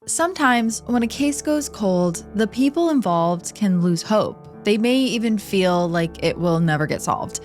Sometimes when a case goes cold, the people involved can lose hope. They may even feel like it will never get solved.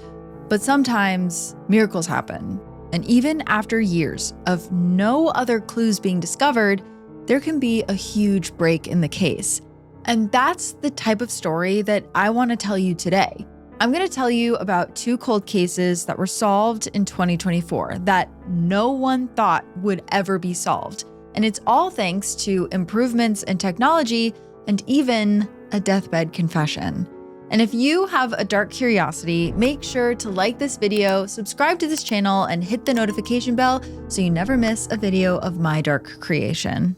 But sometimes miracles happen. And even after years of no other clues being discovered, there can be a huge break in the case. And that's the type of story that I want to tell you today. I'm going to tell you about 2 cold cases that were solved in 2024 that no one thought would ever be solved. And it's all thanks to improvements in technology and even a deathbed confession. And if you have a dark curiosity, make sure to like this video, subscribe to this channel, and hit the notification bell so you never miss a video of my dark creation.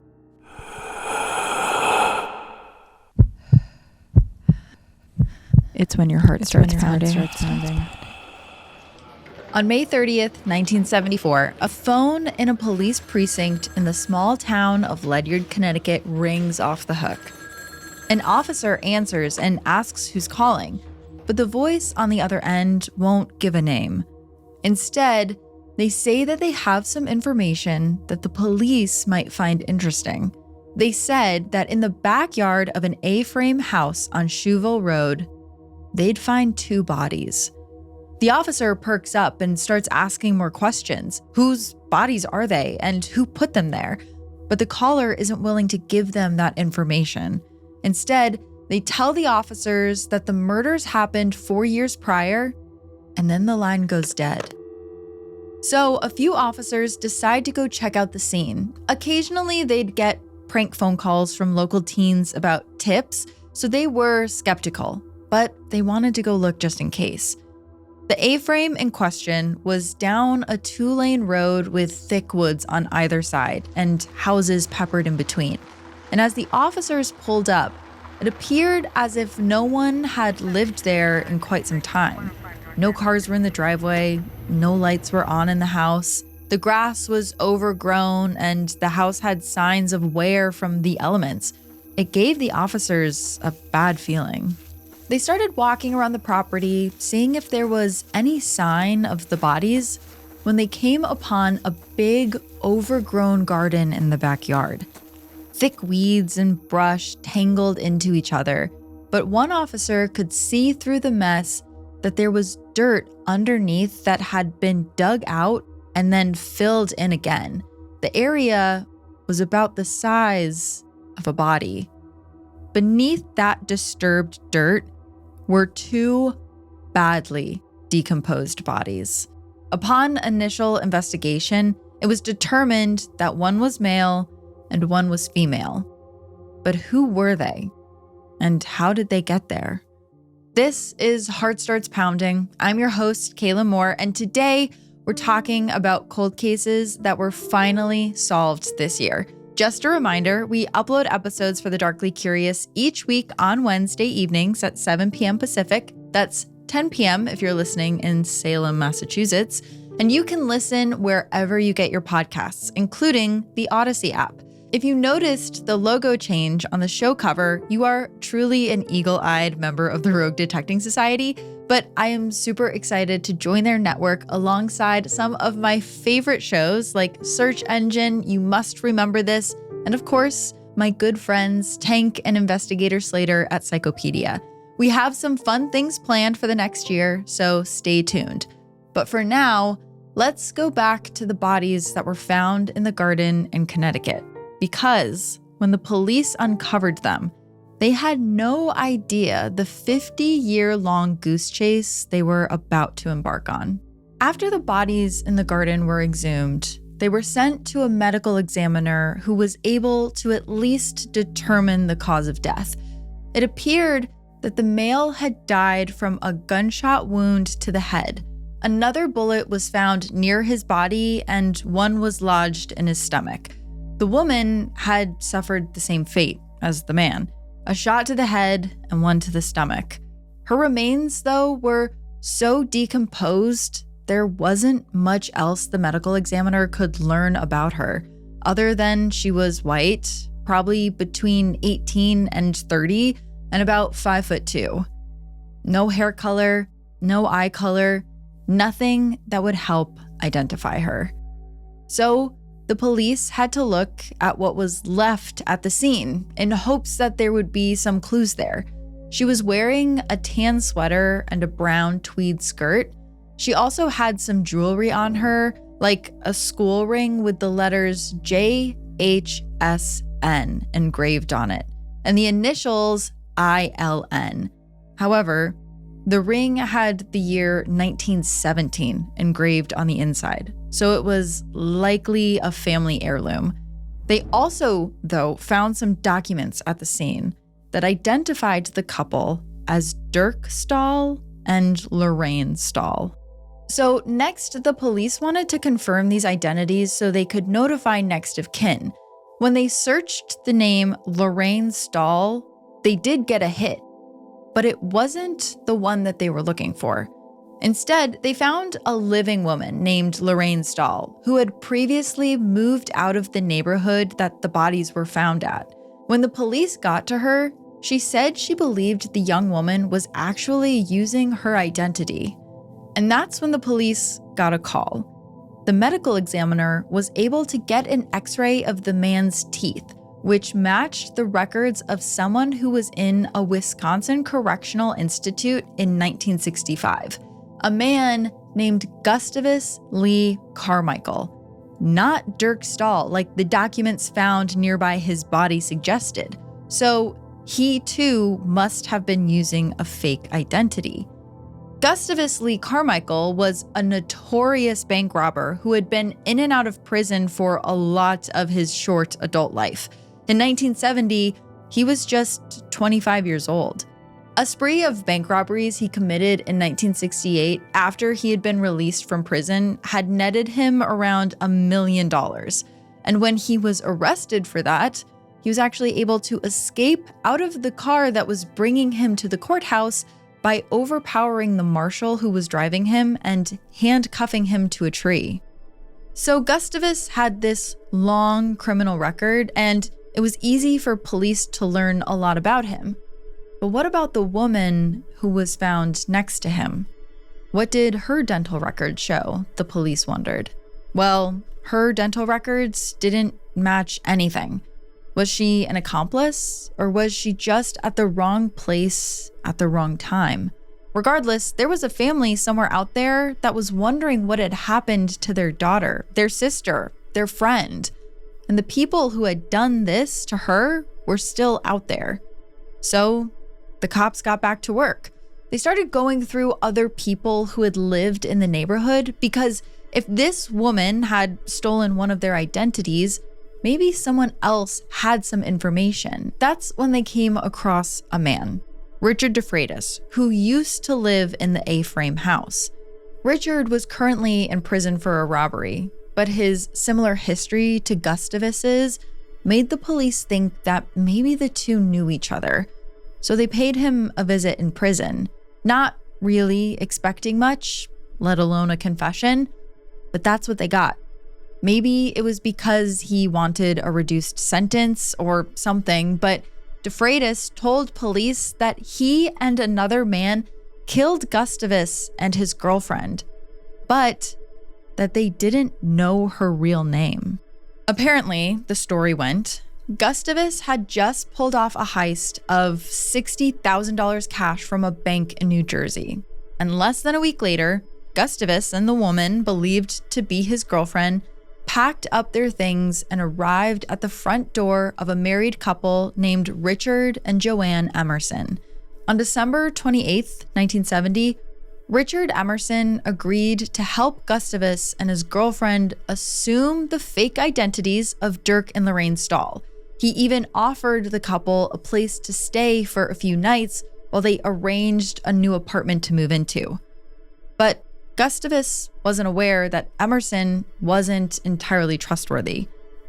It's when your heart starts pounding. On May 30th, 1974, a phone in a police precinct in the small town of Ledyard, Connecticut rings off the hook. An officer answers and asks who's calling, but the voice on the other end won't give a name. Instead, they say that they have some information that the police might find interesting. They said that in the backyard of an A-frame house on Shoeville Road, they'd find 2 bodies. The officer perks up and starts asking more questions. Whose bodies are they and who put them there? But the caller isn't willing to give them that information. Instead, they tell the officers that the murders happened 4 years prior, and then the line goes dead. So a few officers decide to go check out the scene. Occasionally, they'd get prank phone calls from local teens about tips, so they were skeptical, but they wanted to go look just in case. The A-frame in question was down a 2-lane road with thick woods on either side and houses peppered in between. And as the officers pulled up, it appeared as if no one had lived there in quite some time. No cars were in the driveway, no lights were on in the house. The grass was overgrown and the house had signs of wear from the elements. It gave the officers a bad feeling. They started walking around the property, seeing if there was any sign of the bodies, when they came upon a big, overgrown garden in the backyard. Thick weeds and brush tangled into each other, but one officer could see through the mess that there was dirt underneath that had been dug out and then filled in again. The area was about the size of a body. Beneath that disturbed dirt were 2 badly decomposed bodies. Upon initial investigation, it was determined that one was male and one was female. But who were they? And how did they get there? This is Heart Starts Pounding. I'm your host, Kayla Moore, and today we're talking about cold cases that were finally solved this year. Just a reminder, we upload episodes for the Darkly Curious each week on Wednesday evenings at 7 p.m. Pacific. That's 10 p.m. if you're listening in Salem, Massachusetts. And you can listen wherever you get your podcasts, including the Odyssey app. If you noticed the logo change on the show cover, you are truly an eagle-eyed member of the Rogue Detecting Society, but I am super excited to join their network alongside some of my favorite shows like Search Engine, You Must Remember This, and of course, my good friends Tank and Investigator Slater at Psychopedia. We have some fun things planned for the next year, so stay tuned. But for now, let's go back to the bodies that were found in the garden in Connecticut. Because when the police uncovered them, they had no idea the 50-year-long goose chase they were about to embark on. After the bodies in the garden were exhumed, they were sent to a medical examiner who was able to at least determine the cause of death. It appeared that the male had died from a gunshot wound to the head. Another bullet was found near his body and one was lodged in his stomach. The woman had suffered the same fate as the man, a shot to the head and one to the stomach. Her remains, though, were so decomposed, there wasn't much else the medical examiner could learn about her, other than she was white, probably between 18 and 30, and about 5'2". No hair color, no eye color, nothing that would help identify her. So the police had to look at what was left at the scene in hopes that there would be some clues there. She was wearing a tan sweater and a brown tweed skirt. She also had some jewelry on her, like a school ring with the letters JHSN engraved on it, and the initials ILN. However, the ring had the year 1917 engraved on the inside, so it was likely a family heirloom. They also, though, found some documents at the scene that identified the couple as Dirk Stahl and Lorraine Stahl. So next, the police wanted to confirm these identities so they could notify next of kin. When they searched the name Lorraine Stahl, they did get a hit, but it wasn't the one that they were looking for. Instead, they found a living woman named Lorraine Stahl, who had previously moved out of the neighborhood that the bodies were found at. When the police got to her, she said she believed the young woman was actually using her identity. And that's when the police got a call. The medical examiner was able to get an x-ray of the man's teeth, which matched the records of someone who was in a Wisconsin Correctional Institute in 1965, a man named Gustavus Lee Carmichael, not Dirk Stahl like the documents found nearby his body suggested. So he too must have been using a fake identity. Gustavus Lee Carmichael was a notorious bank robber who had been in and out of prison for a lot of his short adult life. In 1970, he was just 25 years old. A spree of bank robberies he committed in 1968 after he had been released from prison had netted him around $1 million. And when he was arrested for that, he was actually able to escape out of the car that was bringing him to the courthouse by overpowering the marshal who was driving him and handcuffing him to a tree. So Gustavus had this long criminal record, and it was easy for police to learn a lot about him. But what about the woman who was found next to him? What did her dental records show, the police wondered? Well, her dental records didn't match anything. Was she an accomplice, or was she just at the wrong place at the wrong time? Regardless, there was a family somewhere out there that was wondering what had happened to their daughter, their sister, their friend. And the people who had done this to her were still out there. So the cops got back to work. They started going through other people who had lived in the neighborhood, because if this woman had stolen one of their identities, maybe someone else had some information. That's when they came across a man, Richard DeFreitas, who used to live in the A-frame house. Richard was currently in prison for a robbery, but his similar history to Gustavus's made the police think that maybe the two knew each other. So they paid him a visit in prison, not really expecting much, let alone a confession, but that's what they got. Maybe it was because he wanted a reduced sentence or something, but DeFreitas told police that he and another man killed Gustavus and his girlfriend, but that they didn't know her real name. Apparently, the story went, Gustavus had just pulled off a heist of $60,000 cash from a bank in New Jersey. And less than a week later, Gustavus and the woman believed to be his girlfriend packed up their things and arrived at the front door of a married couple named Richard and Joanne Emerson. On December 28, 1970, Richard Emerson agreed to help Gustavus and his girlfriend assume the fake identities of Dirk and Lorraine Stahl. He even offered the couple a place to stay for a few nights while they arranged a new apartment to move into. But Gustavus wasn't aware that Emerson wasn't entirely trustworthy.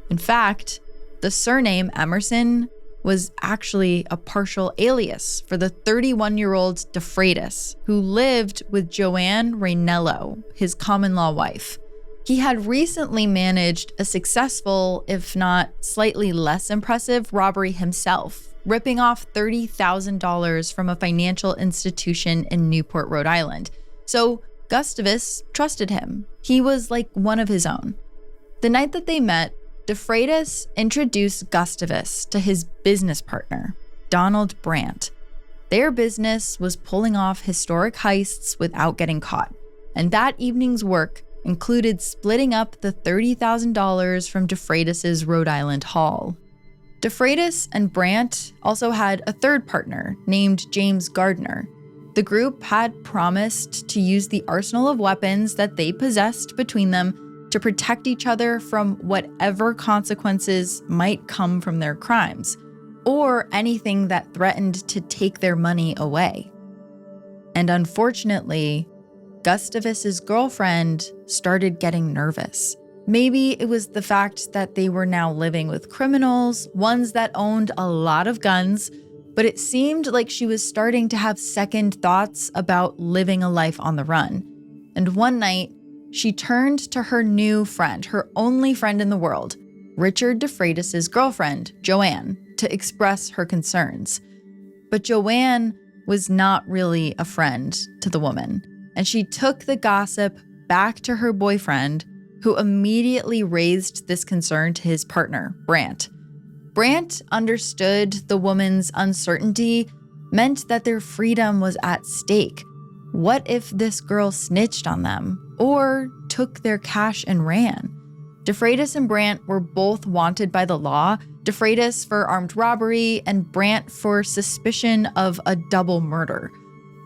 In fact, the surname Emerson was actually a partial alias for the 31-year-old DeFreitas, who lived with Joanne Rainello, his common-law wife. He had recently managed a successful, if not slightly less impressive, robbery himself, ripping off $30,000 from a financial institution in Newport, Rhode Island. So Gustavus trusted him. He was like one of his own. The night that they met, DeFreitas introduced Gustavus to his business partner, Donald Brandt. Their business was pulling off historic heists without getting caught, and that evening's work included splitting up the $30,000 from DeFreitas' Rhode Island haul. DeFreitas and Brandt also had a third partner named James Gardner. The group had promised to use the arsenal of weapons that they possessed between them to protect each other from whatever consequences might come from their crimes, or anything that threatened to take their money away. And unfortunately, Gustavus's girlfriend started getting nervous. Maybe it was the fact that they were now living with criminals, ones that owned a lot of guns, but it seemed like she was starting to have second thoughts about living a life on the run. And one night, she turned to her new friend, her only friend in the world, Richard DeFreitas' girlfriend, Joanne, to express her concerns. But Joanne was not really a friend to the woman, and she took the gossip back to her boyfriend, who immediately raised this concern to his partner, Brandt. Brandt understood the woman's uncertainty meant that their freedom was at stake. What if this girl snitched on them or took their cash and ran? DeFreitas and Brandt were both wanted by the law, DeFreitas for armed robbery and Brandt for suspicion of a double murder.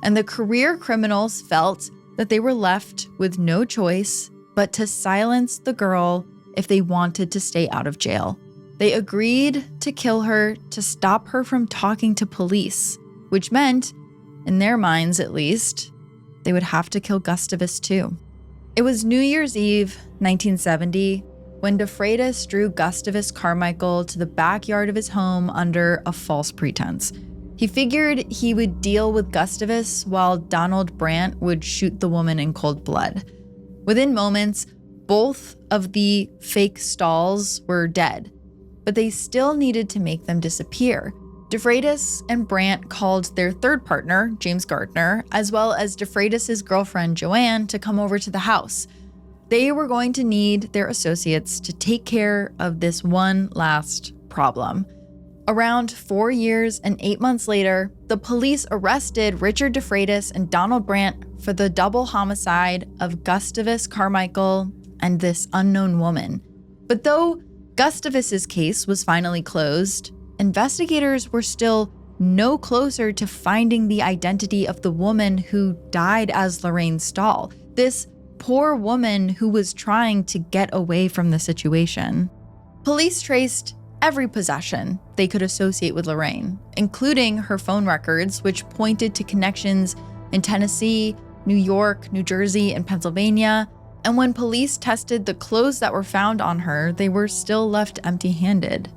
And the career criminals felt that they were left with no choice but to silence the girl if they wanted to stay out of jail. They agreed to kill her to stop her from talking to police, which meant, in their minds at least, they would have to kill Gustavus too. It was New Year's Eve, 1970, when DeFreitas drew Gustavus Carmichael to the backyard of his home under a false pretense. He figured he would deal with Gustavus while Donald Brandt would shoot the woman in cold blood. Within moments, both of the fake stalls were dead, but they still needed to make them disappear. DeFreitas and Brandt called their third partner, James Gardner, as well as DeFreitas' girlfriend, Joanne, to come over to the house. They were going to need their associates to take care of this one last problem. Around 4 years and 8 months later, the police arrested Richard DeFreitas and Donald Brandt for the double homicide of Gustavus Carmichael and this unknown woman. But though Gustavus's case was finally closed, investigators were still no closer to finding the identity of the woman who died as Lorraine Stahl, this poor woman who was trying to get away from the situation. Police traced every possession they could associate with Lorraine, including her phone records, which pointed to connections in Tennessee, New York, New Jersey, and Pennsylvania. And when police tested the clothes that were found on her, they were still left empty-handed.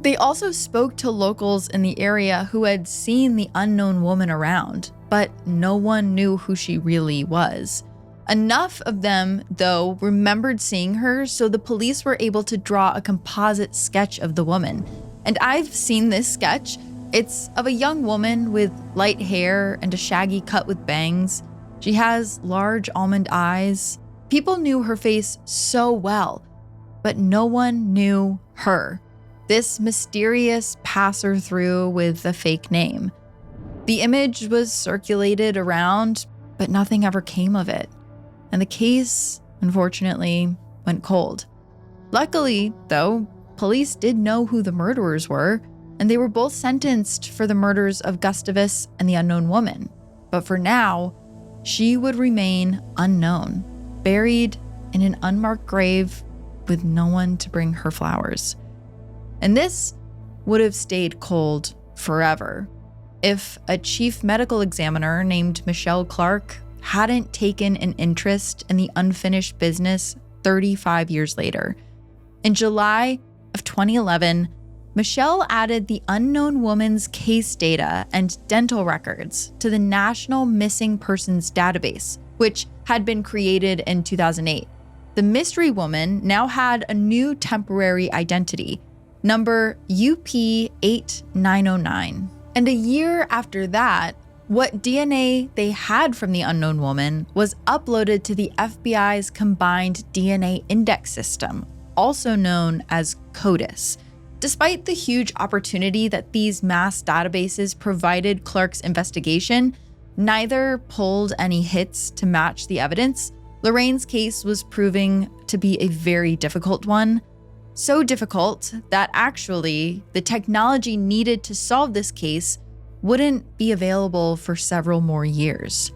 They also spoke to locals in the area who had seen the unknown woman around, but no one knew who she really was. Enough of them, though, remembered seeing her, so the police were able to draw a composite sketch of the woman. And I've seen this sketch. It's of a young woman with light hair and a shaggy cut with bangs. She has large almond eyes. People knew her face so well, but no one knew her. This mysterious passer-through with a fake name. The image was circulated around, but nothing ever came of it. And the case, unfortunately, went cold. Luckily, though, police did know who the murderers were, and they were both sentenced for the murders of Gustavus and the unknown woman. But for now, she would remain unknown, buried in an unmarked grave with no one to bring her flowers. And this would have stayed cold forever if a chief medical examiner named Michelle Clark hadn't taken an interest in the unfinished business 35 years later. In July of 2011, Michelle added the unknown woman's case data and dental records to the National Missing Persons Database, which had been created in 2008. The mystery woman now had a new temporary identity, number UP8909. And a year after that, what DNA they had from the unknown woman was uploaded to the FBI's combined DNA index system, also known as CODIS. Despite the huge opportunity that these mass databases provided Clark's investigation, neither pulled any hits to match the evidence. Lorraine's case was proving to be a very difficult one. So difficult that actually the technology needed to solve this case wouldn't be available for several more years.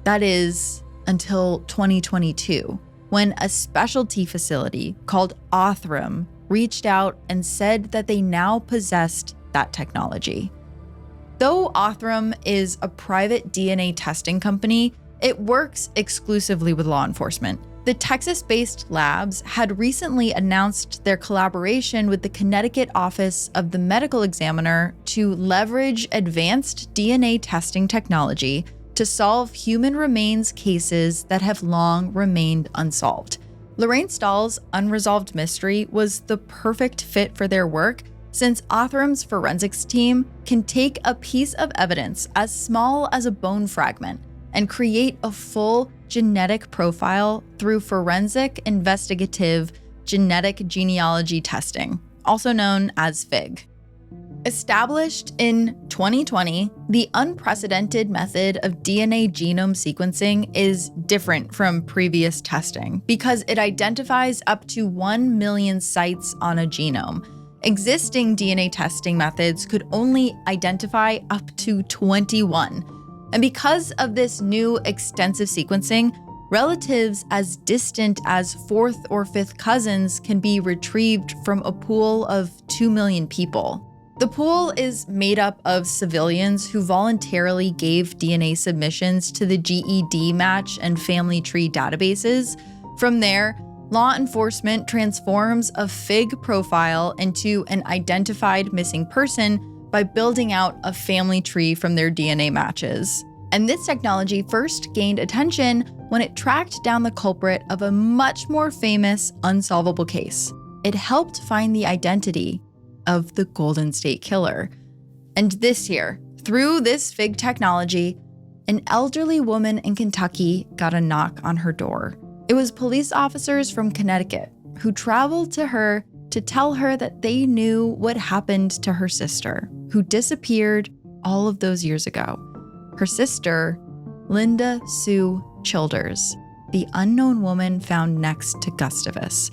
That is, until 2022, when a specialty facility called Othram reached out and said that they now possessed that technology. Though Othram is a private DNA testing company, it works exclusively with law enforcement. The Texas-based labs had recently announced their collaboration with the Connecticut Office of the Medical Examiner to leverage advanced DNA testing technology to solve human remains cases that have long remained unsolved. Lorraine Stahl's unresolved mystery was the perfect fit for their work, since Othram's forensics team can take a piece of evidence as small as a bone fragment and create a full genetic profile through forensic investigative genetic genealogy testing, also known as FIG. Established in 2020, the unprecedented method of DNA genome sequencing is different from previous testing because it identifies up to 1 million sites on a genome. Existing DNA testing methods could only identify up to 21. And because of this new extensive sequencing, relatives as distant as fourth or fifth cousins can be retrieved from a pool of 2 million people. The pool is made up of civilians who voluntarily gave DNA submissions to the GED match and family tree databases. From there, law enforcement transforms a FIG profile into an identified missing person by building out a family tree from their DNA matches. And this technology first gained attention when it tracked down the culprit of a much more famous unsolvable case. It helped find the identity of the Golden State Killer. And this year, through this FIG technology, an elderly woman in Kentucky got a knock on her door. It was police officers from Connecticut who traveled to her to tell her that they knew what happened to her sister, who disappeared all of those years ago. Her sister, Linda Sue Childers, the unknown woman found next to Gustavus.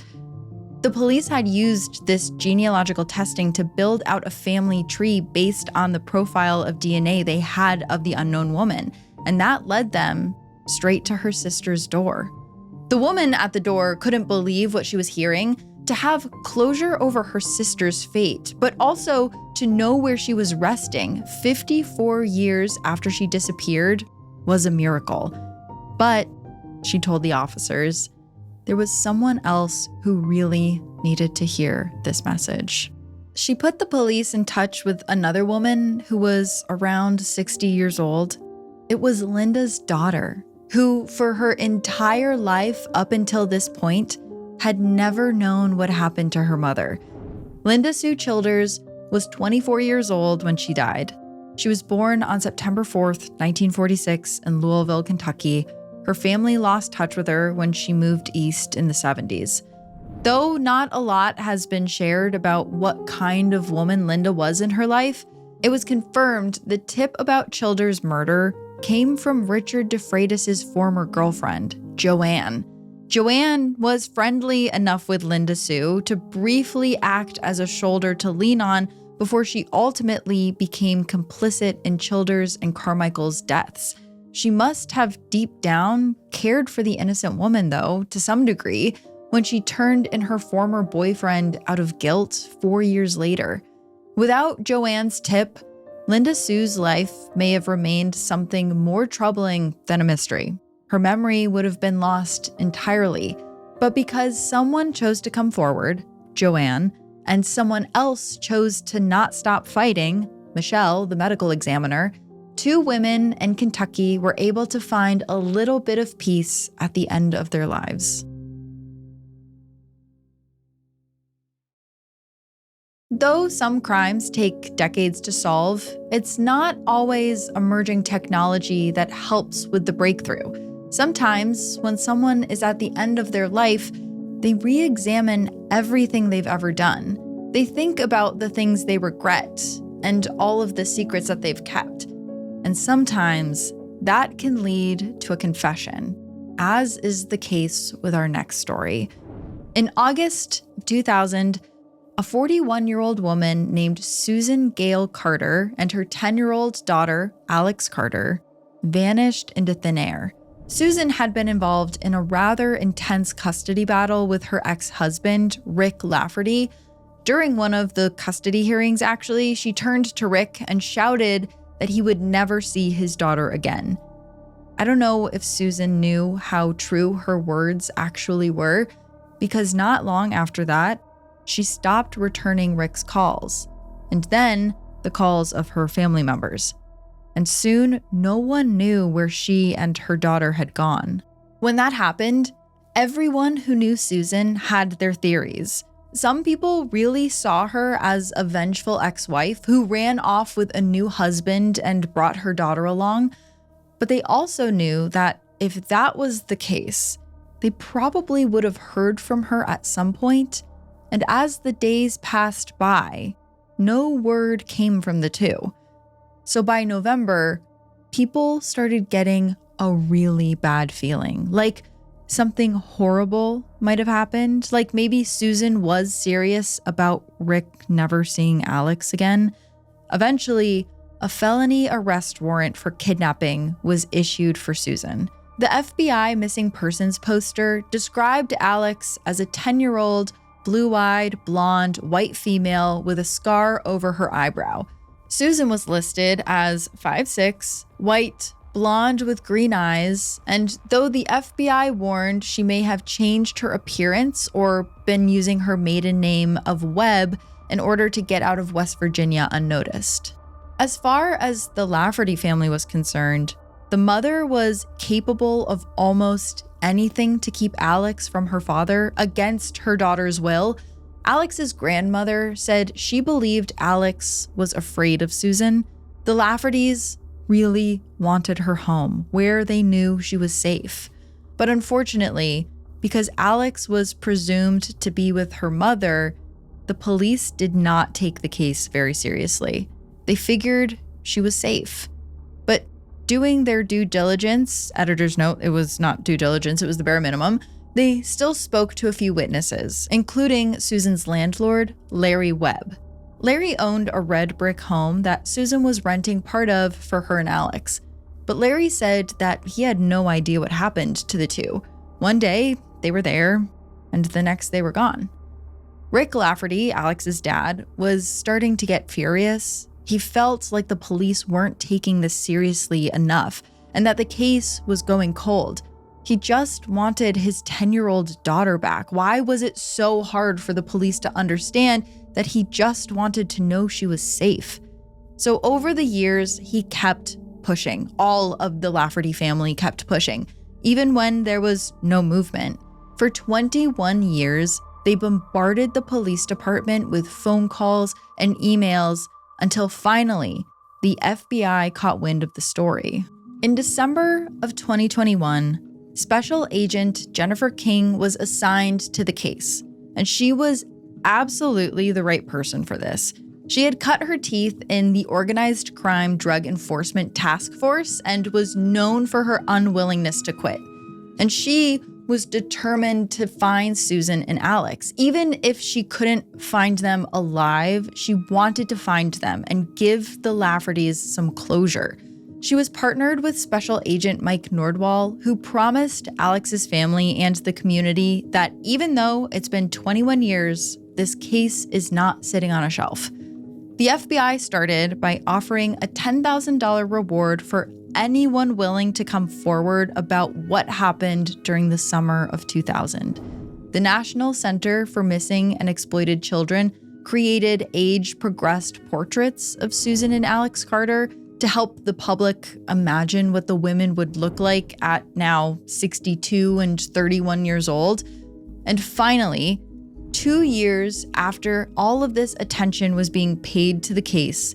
The police had used this genealogical testing to build out a family tree based on the profile of DNA they had of the unknown woman, and that led them straight to her sister's door. The woman at the door couldn't believe what she was hearing. To have closure over her sister's fate, but also to know where she was resting 54 years after she disappeared was a miracle. But, she told the officers, there was someone else who really needed to hear this message. She put the police in touch with another woman who was around 60 years old. It was Linda's daughter, who for her entire life up until this point had never known what happened to her mother. Linda Sue Childers was 24 years old when she died. She was born on September 4th, 1946 in Louisville, Kentucky. Her family lost touch with her when she moved east in the 70s. Though not a lot has been shared about what kind of woman Linda was in her life, it was confirmed the tip about Childers' murder came from Richard DeFreitas' former girlfriend, Joanne. Joanne was friendly enough with Linda Sue to briefly act as a shoulder to lean on before she ultimately became complicit in Childers and Carmichael's deaths. She must have deep down cared for the innocent woman, though, to some degree, when she turned in her former boyfriend out of guilt 4 years later. Without Joanne's tip, Linda Sue's life may have remained something more troubling than a mystery. Her memory would have been lost entirely, but because someone chose to come forward, Joanne, and someone else chose to not stop fighting, Michelle, the medical examiner, 2 women in Kentucky were able to find a little bit of peace at the end of their lives. Though some crimes take decades to solve, it's not always emerging technology that helps with the breakthrough. Sometimes, when someone is at the end of their life, they re-examine everything they've ever done. They think about the things they regret and all of the secrets that they've kept. And sometimes that can lead to a confession, as is the case with our next story. In August 2000, a 41-year-old woman named Susan Gale Carter and her 10-year-old daughter, Alex Carter, vanished into thin air. Susan had been involved in a rather intense custody battle with her ex-husband, Rick Lafferty. During one of the custody hearings, actually, she turned to Rick and shouted that he would never see his daughter again. I don't know if Susan knew how true her words actually were, because not long after that, she stopped returning Rick's calls, and then the calls of her family members. And soon, no one knew where she and her daughter had gone. When that happened, everyone who knew Susan had their theories. Some people really saw her as a vengeful ex-wife who ran off with a new husband and brought her daughter along. But they also knew that if that was the case, they probably would have heard from her at some point. And as the days passed by, no word came from the two. So by November, people started getting a really bad feeling, like something horrible might have happened, like maybe Susan was serious about Rick never seeing Alex again. Eventually, a felony arrest warrant for kidnapping was issued for Susan. The FBI missing persons poster described Alex as a 10-year-old, blue-eyed, blonde, white female with a scar over her eyebrow. Susan was listed as 5'6", white, blonde with green eyes, and though the FBI warned she may have changed her appearance or been using her maiden name of Webb in order to get out of West Virginia unnoticed. As far as the Lafferty family was concerned, the mother was capable of almost anything to keep Alex from her father against her daughter's will. Alex's grandmother said she believed Alex was afraid of Susan. The Laffertys really wanted her home, where they knew she was safe. But unfortunately, because Alex was presumed to be with her mother, the police did not take the case very seriously. They figured she was safe. But doing their due diligence, editor's note, it was not due diligence, it was the bare minimum, they still spoke to a few witnesses, including Susan's landlord, Larry Webb. Larry owned a red brick home that Susan was renting part of for her and Alex. But Larry said that he had no idea what happened to the two. One day, they were there, and the next they were gone. Rick Lafferty, Alex's dad, was starting to get furious. He felt like the police weren't taking this seriously enough, and that the case was going cold. He just wanted his 10-year-old daughter back. Why was it so hard for the police to understand that he just wanted to know she was safe? So over the years, he kept pushing. All of the Lafferty family kept pushing, even when there was no movement. For 21 years, they bombarded the police department with phone calls and emails until finally, the FBI caught wind of the story. In December of 2021, Special Agent Jennifer King was assigned to the case, and she was absolutely the right person for this. She had cut her teeth in the Organized Crime Drug Enforcement Task Force and was known for her unwillingness to quit. And she was determined to find Susan and Alex. Even if she couldn't find them alive, she wanted to find them and give the Laffertys some closure. She was partnered with Special Agent Mike Nordwall, who promised Alex's family and the community that even though it's been 21 years, this case is not sitting on a shelf. The FBI started by offering a $10,000 reward for anyone willing to come forward about what happened during the summer of 2000. The National Center for Missing and Exploited Children created age-progressed portraits of Susan and Alex Carter to help the public imagine what the women would look like at now 62 and 31 years old. And finally, 2 years after all of this attention was being paid to the case,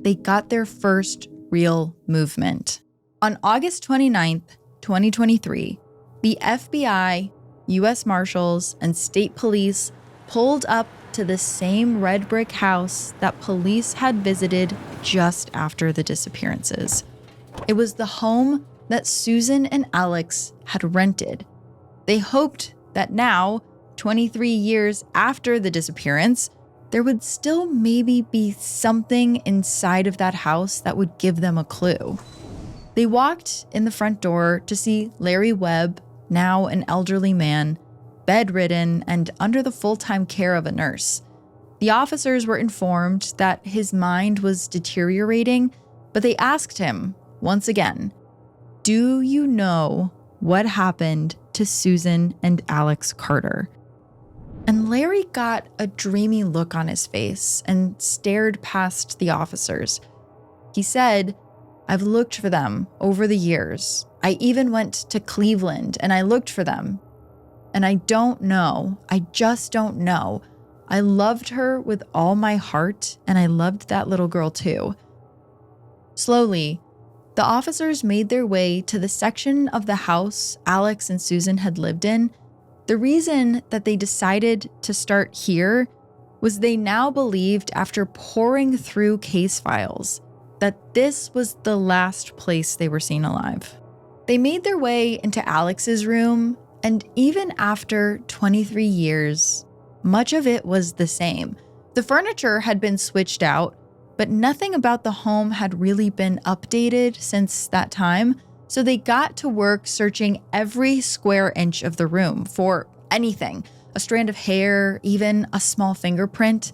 they got their first real movement. On August 29th, 2023, the FBI U.S. Marshals and state police pulled up to the same red brick house that police had visited just after the disappearances. It was the home that Susan and Alex had rented. They hoped that now, 23 years after the disappearance, there would still maybe be something inside of that house that would give them a clue. They walked in the front door to see Larry Webb, now an elderly man, bedridden and under the full-time care of a nurse. The officers were informed that his mind was deteriorating, but they asked him, once again, "Do you know what happened to Susan and Alex Carter?" And Larry got a dreamy look on his face and stared past the officers. He said, "I've looked for them over the years. I even went to Cleveland and I looked for them. And I don't know. I just don't know. I loved her with all my heart and I loved that little girl too." Slowly, the officers made their way to the section of the house Alex and Susan had lived in. The reason that they decided to start here was they now believed, after poring through case files, that this was the last place they were seen alive. They made their way into Alex's room, and even after 23 years, much of it was the same. The furniture had been switched out, but nothing about the home had really been updated since that time, so they got to work searching every square inch of the room for anything, a strand of hair, even a small fingerprint.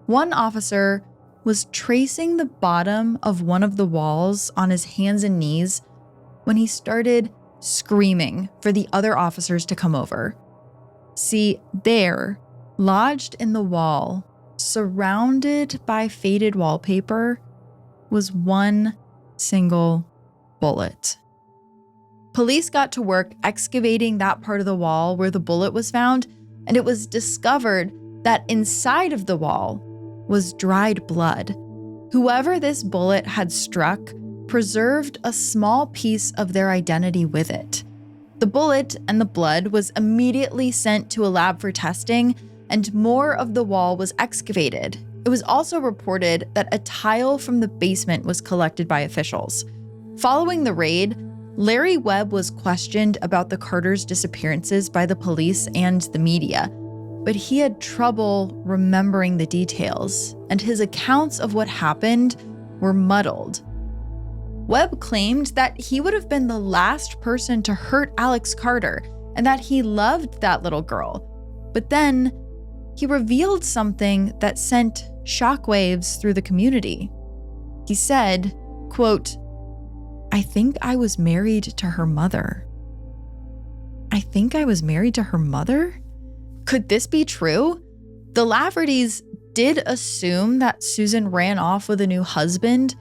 One officer was tracing the bottom of one of the walls on his hands and knees when he started screaming for the other officers to come over. See, there, lodged in the wall, surrounded by faded wallpaper, was one single bullet. Police got to work excavating that part of the wall where the bullet was found, and it was discovered that inside of the wall was dried blood. Whoever this bullet had struck preserved a small piece of their identity with it. The bullet and the blood was immediately sent to a lab for testing, and more of the wall was excavated. It was also reported that a tile from the basement was collected by officials. Following the raid, Larry Webb was questioned about the Carters' disappearances by the police and the media, but he had trouble remembering the details, and his accounts of what happened were muddled. Webb claimed that he would have been the last person to hurt Alex Carter and that he loved that little girl. But then he revealed something that sent shockwaves through the community. He said, quote, "I think I was married to her mother." I think I was married to her mother? Could this be true? The Laffertys did assume that Susan ran off with a new husband,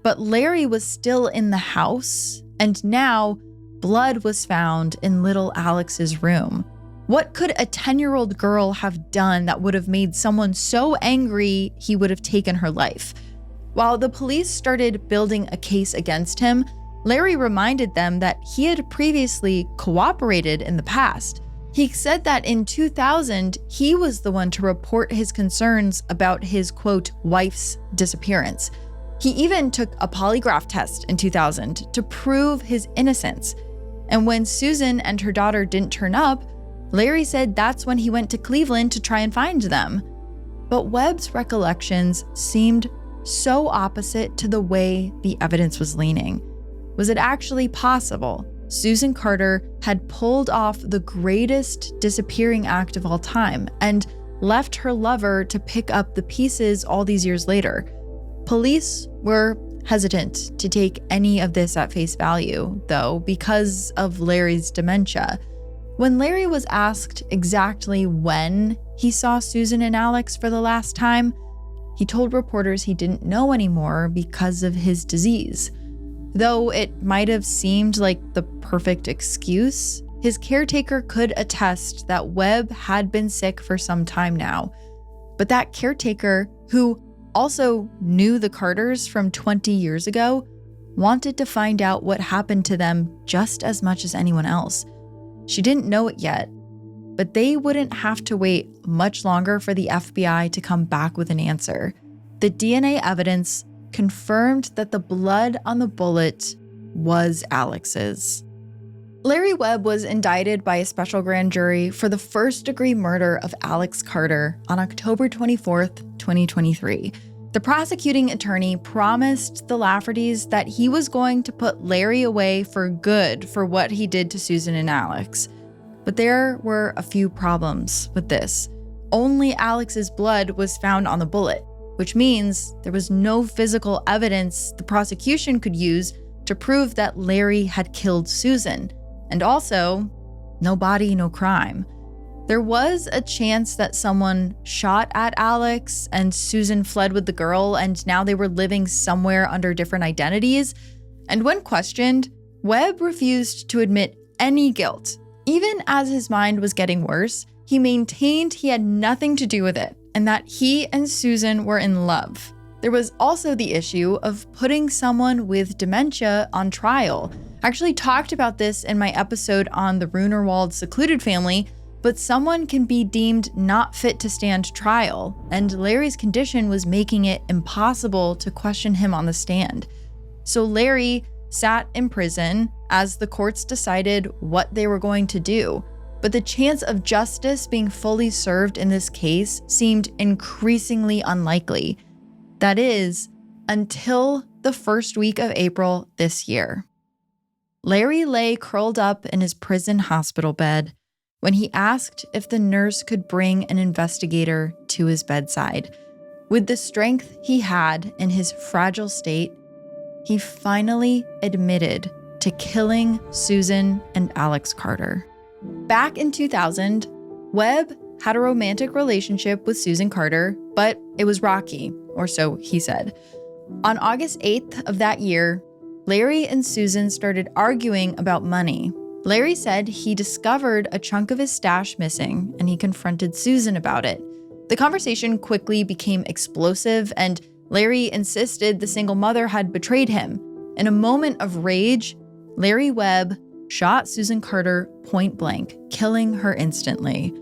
but Larry was still in the house, and now blood was found in little Alex's room. What could a 10-year-old girl have done that would have made someone so angry he would have taken her life? While the police started building a case against him, Larry reminded them that he had previously cooperated in the past. He said that in 2000, he was the one to report his concerns about his, quote, wife's disappearance. He even took a polygraph test in 2000 to prove his innocence. And when Susan and her daughter didn't turn up, Larry said that's when he went to Cleveland to try and find them. But Webb's recollections seemed so opposite to the way the evidence was leaning. Was it actually possible Susan Carter had pulled off the greatest disappearing act of all time and left her lover to pick up the pieces all these years later? Police were hesitant to take any of this at face value, though, because of Larry's dementia. When Larry was asked exactly when he saw Susan and Alex for the last time, he told reporters he didn't know anymore because of his disease. Though it might have seemed like the perfect excuse, his caretaker could attest that Webb had been sick for some time now. But that caretaker, who also knew the Carters from 20 years ago, wanted to find out what happened to them just as much as anyone else. She didn't know it yet, but they wouldn't have to wait much longer for the FBI to come back with an answer. The DNA evidence confirmed that the blood on the bullet was Alex's. Larry Webb was indicted by a special grand jury for the first-degree murder of Alex Carter on October 24th, 2023. The prosecuting attorney promised the Laffertys that he was going to put Larry away for good for what he did to Susan and Alex. But there were a few problems with this. Only Alex's blood was found on the bullet, which means there was no physical evidence the prosecution could use to prove that Larry had killed Susan. And also, no body, no crime. There was a chance that someone shot at Alex and Susan fled with the girl, and now they were living somewhere under different identities. And when questioned, Webb refused to admit any guilt. Even as his mind was getting worse, he maintained he had nothing to do with it and that he and Susan were in love. There was also the issue of putting someone with dementia on trial. I actually talked about this in my episode on the Runerwald secluded family, but someone can be deemed not fit to stand trial, and Larry's condition was making it impossible to question him on the stand. So Larry sat in prison as the courts decided what they were going to do. But the chance of justice being fully served in this case seemed increasingly unlikely. That is, until the first week of April this year. Larry lay curled up in his prison hospital bed when he asked if the nurse could bring an investigator to his bedside. With the strength he had in his fragile state, he finally admitted to killing Susan and Alex Carter. Back in 2000, Webb had a romantic relationship with Susan Carter, but it was rocky, or so he said. On August 8th of that year, Larry and Susan started arguing about money. Larry said he discovered a chunk of his stash missing, and he confronted Susan about it. The conversation quickly became explosive, and Larry insisted the single mother had betrayed him. In a moment of rage, Larry Webb shot Susan Carter point blank, killing her instantly.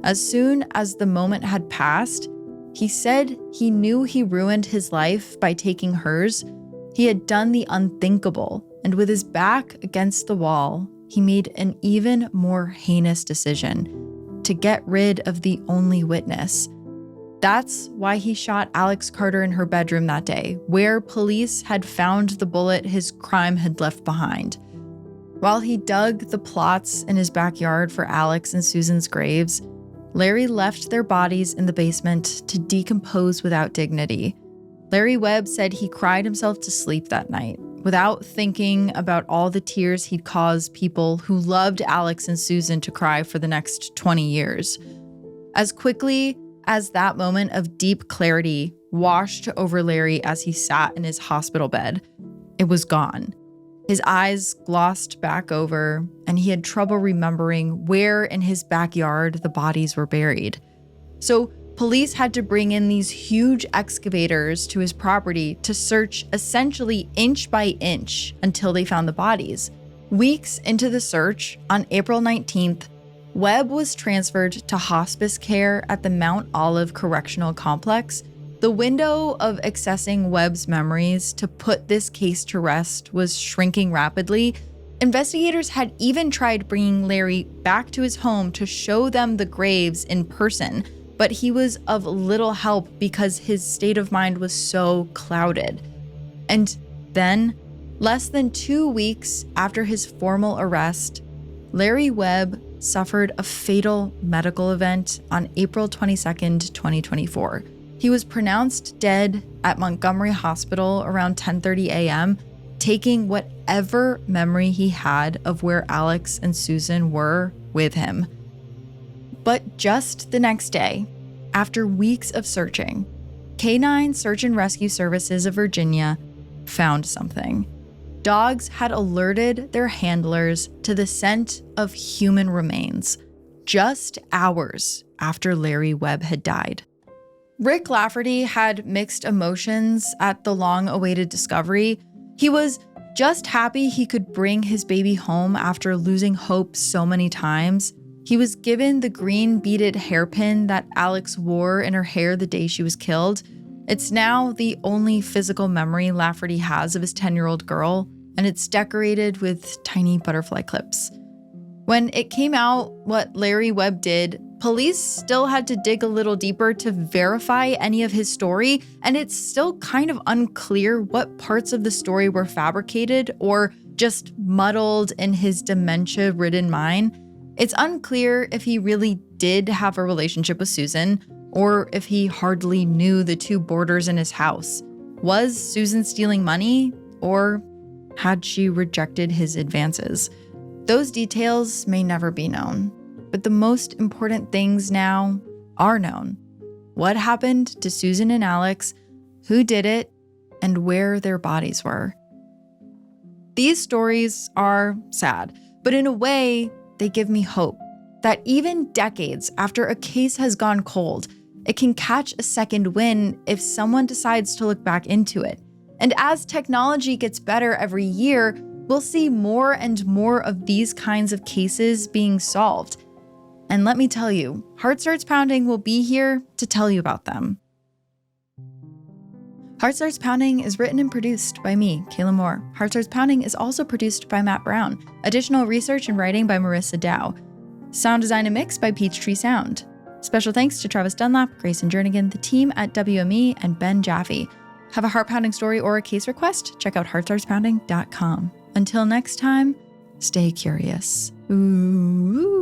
As soon as the moment had passed, he said he knew he ruined his life by taking hers. He had done the unthinkable, and with his back against the wall, he made an even more heinous decision: to get rid of the only witness. That's why he shot Alex Carter in her bedroom that day, where police had found the bullet his crime had left behind. While he dug the plots in his backyard for Alex and Susan's graves, Larry left their bodies in the basement to decompose without dignity. Larry Webb said he cried himself to sleep that night, without thinking about all the tears he'd caused people who loved Alex and Susan to cry for the next 20 years. As quickly as that moment of deep clarity washed over Larry as he sat in his hospital bed, it was gone. His eyes glossed back over, and he had trouble remembering where in his backyard the bodies were buried. So police had to bring in these huge excavators to his property to search essentially inch by inch until they found the bodies. Weeks into the search, on April 19th, Webb was transferred to hospice care at the Mount Olive Correctional Complex. The window of accessing Webb's memories to put this case to rest was shrinking rapidly. Investigators had even tried bringing Larry back to his home to show them the graves in person, but he was of little help because his state of mind was so clouded. And then, less than 2 weeks after his formal arrest, Larry Webb suffered a fatal medical event on April 22nd, 2024. He was pronounced dead at Montgomery Hospital around 10:30 a.m., taking whatever memory he had of where Alex and Susan were with him. But just the next day, after weeks of searching, Canine Search and Rescue Services of Virginia found something. Dogs had alerted their handlers to the scent of human remains just hours after Larry Webb had died. Rick Lafferty had mixed emotions at the long-awaited discovery. He was just happy he could bring his baby home after losing hope so many times. He was given the green beaded hairpin that Alex wore in her hair the day she was killed. It's now the only physical memory Lafferty has of his 10-year-old girl, and it's decorated with tiny butterfly clips. When it came out what Larry Webb did, police still had to dig a little deeper to verify any of his story, and it's still kind of unclear what parts of the story were fabricated or just muddled in his dementia-ridden mind. It's unclear if he really did have a relationship with Susan, or if he hardly knew the two boarders in his house. Was Susan stealing money, or had she rejected his advances? Those details may never be known, but the most important things now are known. What happened to Susan and Alex, who did it, and where their bodies were. These stories are sad, but in a way, they give me hope that even decades after a case has gone cold, it can catch a second wind if someone decides to look back into it. And as technology gets better every year, we'll see more and more of these kinds of cases being solved. And let me tell you, Heart Starts Pounding will be here to tell you about them. Heart Starts Pounding is written and produced by me, Kayla Moore. Heart Starts Pounding is also produced by Matt Brown. Additional research and writing by Marissa Dow. Sound design and mix by Peachtree Sound. Special thanks to Travis Dunlap, Grayson Jernigan, the team at WME, and Ben Jaffe. Have a heart-pounding story or a case request? Check out heartstartspounding.com. Until next time, stay curious. Ooh.